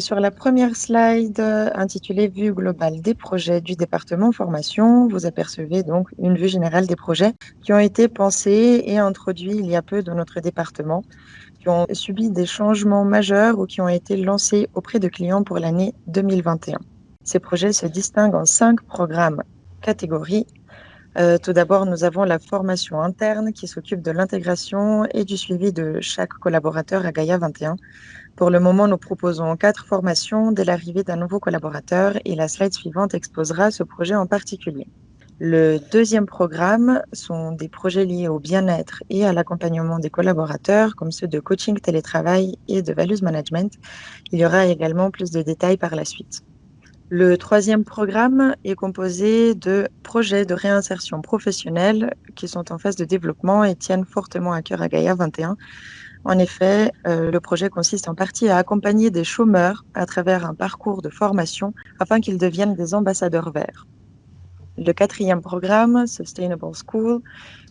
Sur la première slide intitulée Vue globale des projets du département formation, vous apercevez donc une vue générale des projets qui ont été pensés et introduits il y a peu dans notre département, qui ont subi des changements majeurs ou qui ont été lancés auprès de clients pour l'année 2021. Ces projets se distinguent en 5 programmes catégories. Tout d'abord, nous avons la formation interne qui s'occupe de l'intégration et du suivi de chaque collaborateur à Gaïa 21. Pour le moment, nous proposons 4 formations dès l'arrivée d'un nouveau collaborateur et la slide suivante exposera ce projet en particulier. Le deuxième programme sont des projets liés au bien-être et à l'accompagnement des collaborateurs, comme ceux de coaching télétravail et de values management. Il y aura également plus de détails par la suite. Le troisième programme est composé de projets de réinsertion professionnelle qui sont en phase de développement et tiennent fortement à cœur à Gaïa 21. En effet, le projet consiste en partie à accompagner des chômeurs à travers un parcours de formation afin qu'ils deviennent des ambassadeurs verts. Le quatrième programme, Sustainable School,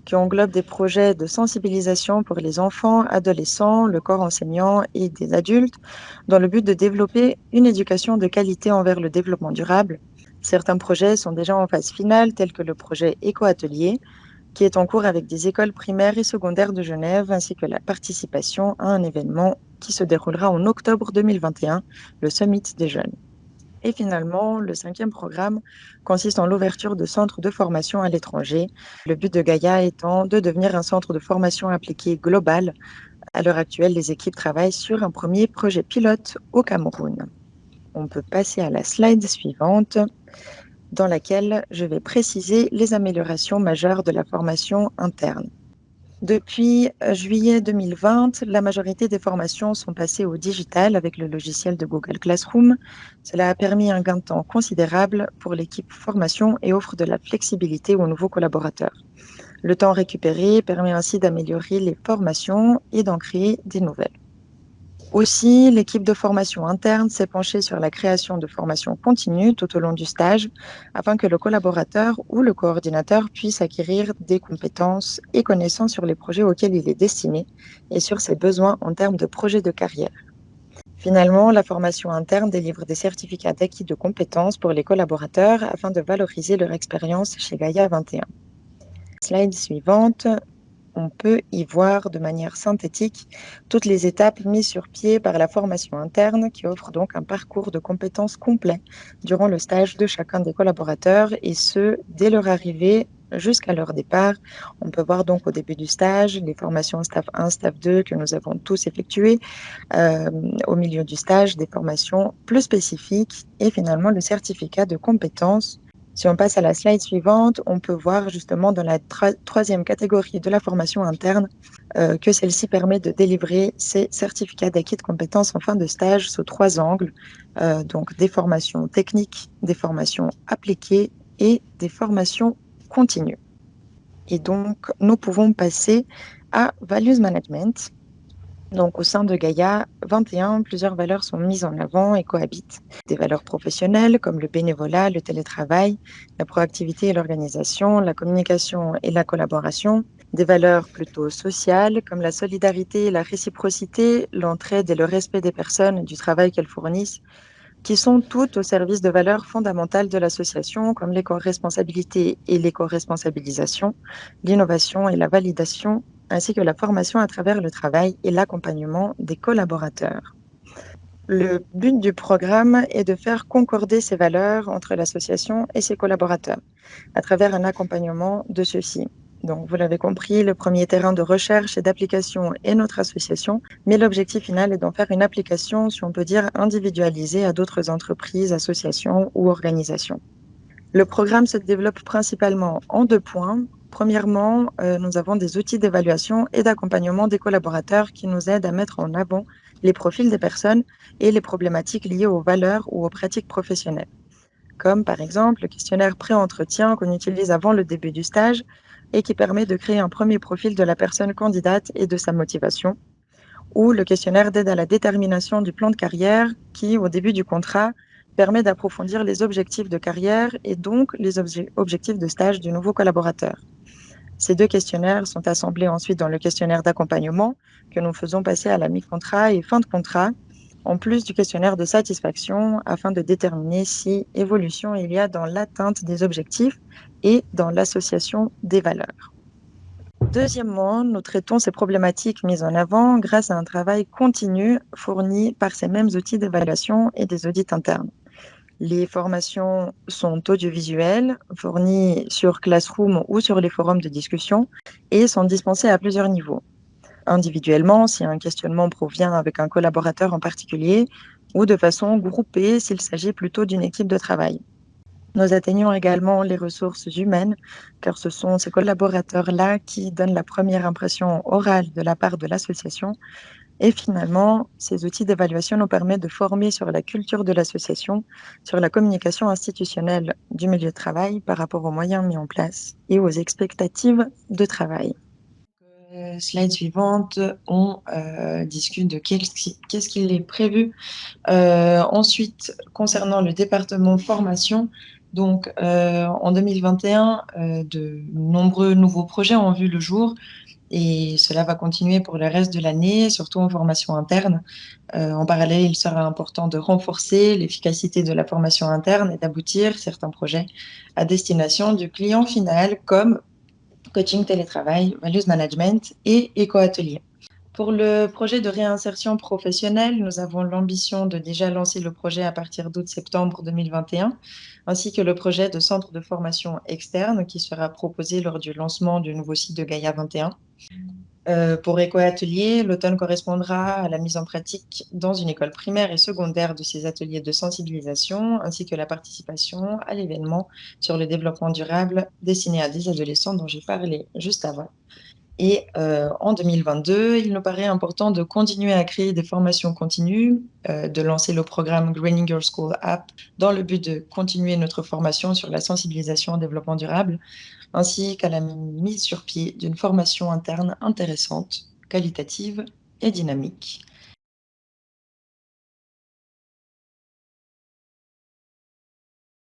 qui englobe des projets de sensibilisation pour les enfants, adolescents, le corps enseignant et des adultes, dans le but de développer une éducation de qualité envers le développement durable. Certains projets sont déjà en phase finale, tels que le projet Éco-Atelier, qui est en cours avec des écoles primaires et secondaires de Genève, ainsi que la participation à un événement qui se déroulera en octobre 2021, le Summit des jeunes. Et finalement, le cinquième programme consiste en l'ouverture de centres de formation à l'étranger, le but de Gaïa étant de devenir un centre de formation appliquée global. À l'heure actuelle, les équipes travaillent sur un premier projet pilote au Cameroun. On peut passer à la slide suivante, dans laquelle je vais préciser les améliorations majeures de la formation interne. Depuis juillet 2020, la majorité des formations sont passées au digital avec le logiciel de Google Classroom. Cela a permis un gain de temps considérable pour l'équipe formation et offre de la flexibilité aux nouveaux collaborateurs. Le temps récupéré permet ainsi d'améliorer les formations et d'en créer des nouvelles. Aussi, l'équipe de formation interne s'est penchée sur la création de formations continues tout au long du stage afin que le collaborateur ou le coordinateur puisse acquérir des compétences et connaissances sur les projets auxquels il est destiné et sur ses besoins en termes de projets de carrière. Finalement, la formation interne délivre des certificats d'acquis de compétences pour les collaborateurs afin de valoriser leur expérience chez Gaïa 21. Slide suivante. On peut y voir de manière synthétique toutes les étapes mises sur pied par la formation interne qui offre donc un parcours de compétences complet durant le stage de chacun des collaborateurs et ce, dès leur arrivée jusqu'à leur départ. On peut voir donc au début du stage les formations staff 1, staff 2 que nous avons tous effectuées, au milieu du stage des formations plus spécifiques et finalement le certificat de compétences. Si on passe à la slide suivante, on peut voir justement dans la troisième catégorie de la formation interne que celle-ci permet de délivrer ces certificats d'acquis de compétences en fin de stage sous 3 angles, donc des formations techniques, des formations appliquées et des formations continues. Et donc, nous pouvons passer à Values Management. Donc, au sein de Gaïa 21, plusieurs valeurs sont mises en avant et cohabitent. Des valeurs professionnelles comme le bénévolat, le télétravail, la proactivité et l'organisation, la communication et la collaboration. Des valeurs plutôt sociales comme la solidarité et la réciprocité, l'entraide et le respect des personnes et du travail qu'elles fournissent, qui sont toutes au service de valeurs fondamentales de l'association comme l'éco-responsabilité et l'éco-responsabilisation, l'innovation et la validation, ainsi que la formation à travers le travail et l'accompagnement des collaborateurs. Le but du programme est de faire concorder ces valeurs entre l'association et ses collaborateurs à travers un accompagnement de ceux-ci. Donc, vous l'avez compris, le premier terrain de recherche et d'application est notre association, mais l'objectif final est d'en faire une application, si on peut dire, individualisée à d'autres entreprises, associations ou organisations. Le programme se développe principalement en 2 points. Premièrement, nous avons des outils d'évaluation et d'accompagnement des collaborateurs qui nous aident à mettre en avant les profils des personnes et les problématiques liées aux valeurs ou aux pratiques professionnelles, comme par exemple le questionnaire pré-entretien qu'on utilise avant le début du stage et qui permet de créer un premier profil de la personne candidate et de sa motivation, ou le questionnaire d'aide à la détermination du plan de carrière qui, au début du contrat, permet d'approfondir les objectifs de carrière et donc les objectifs de stage du nouveau collaborateur. Ces 2 questionnaires sont assemblés ensuite dans le questionnaire d'accompagnement que nous faisons passer à la mi-contrat et fin de contrat en plus du questionnaire de satisfaction, afin de déterminer si évolution il y a dans l'atteinte des objectifs et dans l'association des valeurs. Deuxièmement, nous traitons ces problématiques mises en avant grâce à un travail continu fourni par ces mêmes outils d'évaluation et des audits internes. Les formations sont audiovisuelles, fournies sur Classroom ou sur les forums de discussion et sont dispensées à plusieurs niveaux. Individuellement, si un questionnement provient avec un collaborateur en particulier, ou de façon groupée s'il s'agit plutôt d'une équipe de travail. Nous atteignons également les ressources humaines, car ce sont ces collaborateurs-là qui donnent la première impression orale de la part de l'association. Et finalement, ces outils d'évaluation nous permettent de former sur la culture de l'association, sur la communication institutionnelle du milieu de travail par rapport aux moyens mis en place et aux expectatives de travail. Slide suivante, on discute de qu'est-ce qu'il est prévu. Ensuite, concernant le département formation, donc en 2021, de nombreux nouveaux projets ont vu le jour et cela va continuer pour le reste de l'année, surtout en formation interne. En parallèle, il sera important de renforcer l'efficacité de la formation interne et d'aboutir certains projets à destination du client final comme coaching télétravail, values management et éco-atelier. Pour le projet de réinsertion professionnelle, nous avons l'ambition de déjà lancer le projet à partir d'août-septembre 2021, ainsi que le projet de centre de formation externe qui sera proposé lors du lancement du nouveau site de Gaïa 21. Pour Éco-Atelier, l'automne correspondra à la mise en pratique dans une école primaire et secondaire de ces ateliers de sensibilisation, ainsi que la participation à l'événement sur le développement durable destiné à des adolescents dont j'ai parlé juste avant. Et en 2022, il nous paraît important de continuer à créer des formations continues, de lancer le programme Greening Your School App dans le but de continuer notre formation sur la sensibilisation au développement durable, ainsi qu'à la mise sur pied d'une formation interne intéressante, qualitative et dynamique.